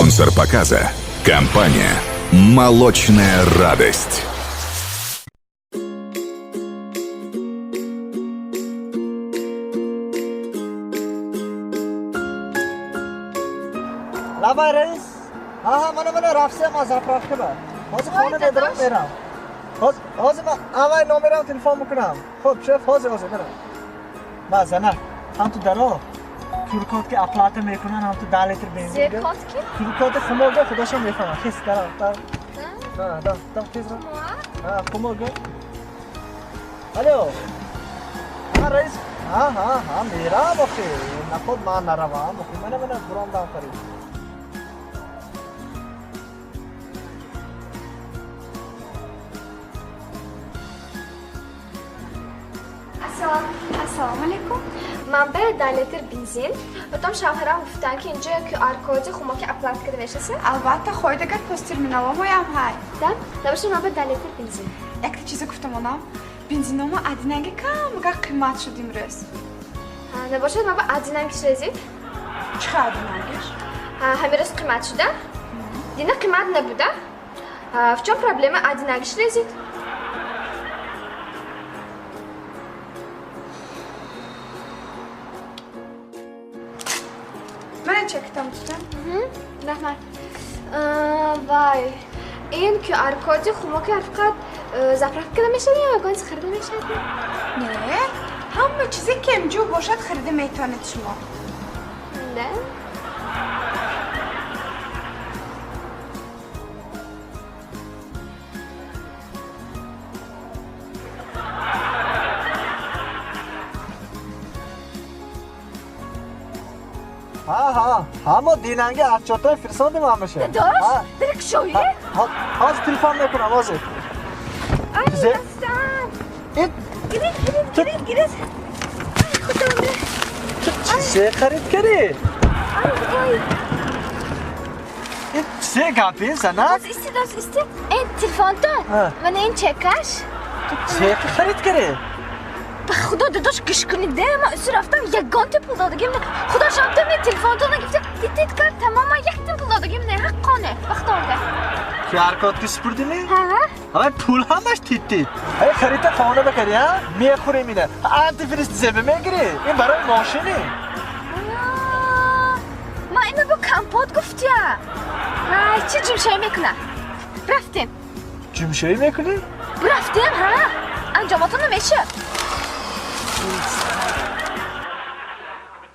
Спонсор показа – компания «Молочная радость». Давай, Раис. Ага, mana Rafsa ma zapravka ba. Hozir xona bedaram beram. Hozir man avval nomeram telefon miکنم. خب شف hozir برم. Mazana. Ham tu daro. Turkotga aplata میکنن هم تو 10 لیتر بنزین. زکات کی؟ Turkotga خمرga خودشون میفهمن. خیس دارم. دا تیز رو. خمرga. الو. رئیس. میرم آخه. نخود من نروم. من برام دام کاری. Assalomu alaykum. Manba 10 litr benzin. O'tam shahram guftan ki inja QR kodi xumaki upload qilib berasiz. البته خواهید اگر پست ترمینال ما هم های Dam, nabasha manba 10 litr benzin. یک تا چیز گفتم اونم بنزین ما ادیننگی کم مگه قیمت شدیم رس Ha, nabasha manba adinan kish rezid. چه ادیننگیش؟ Ha, hamiras qiymat shuda. Dina qiymat nabuda. Ha, в чем проблема adinan kish rezid? من چکتم tutun. Rahmat. Vay. این QR کد خماکی فقط zapravkada میشد یا گاز خرید میشد؟ نه همه چیزی که اینجا باشد خریده میتونید شما نه. همه دیننگی ارچوتای فرسانده من میشه. داش؟ درک شویه؟ حاضر تلفن میکنم حاضر. Ay Bize- Hasan. این Girin. Ay خدا. چه خرید کردی؟ Ay. این چه گپی زنک؟ Dost iste. این telefondan. Ha. Bana این çekaş. چه خرید کردی؟ به خدا داداش گوش کنید ده من اسیر رفتم یگان پول داده گیم نه خدا شانته می تلفنتون گفته دیدید کار تماما یک پول داده گیم نه حقانه وقت آنده که حرکات کی سپردی می؟ ها همه پول همش تیتی. ای خرید خانه بکردی ها؟ میخوری مینه. آنتی فریست زبه میگیری. این برای ماشینی. ما اینو با کمپات گفتیم های چی جمشایی میکنم رفتیم جمشایی میکنی؟ رفتیم ها انجاماتون نمیشه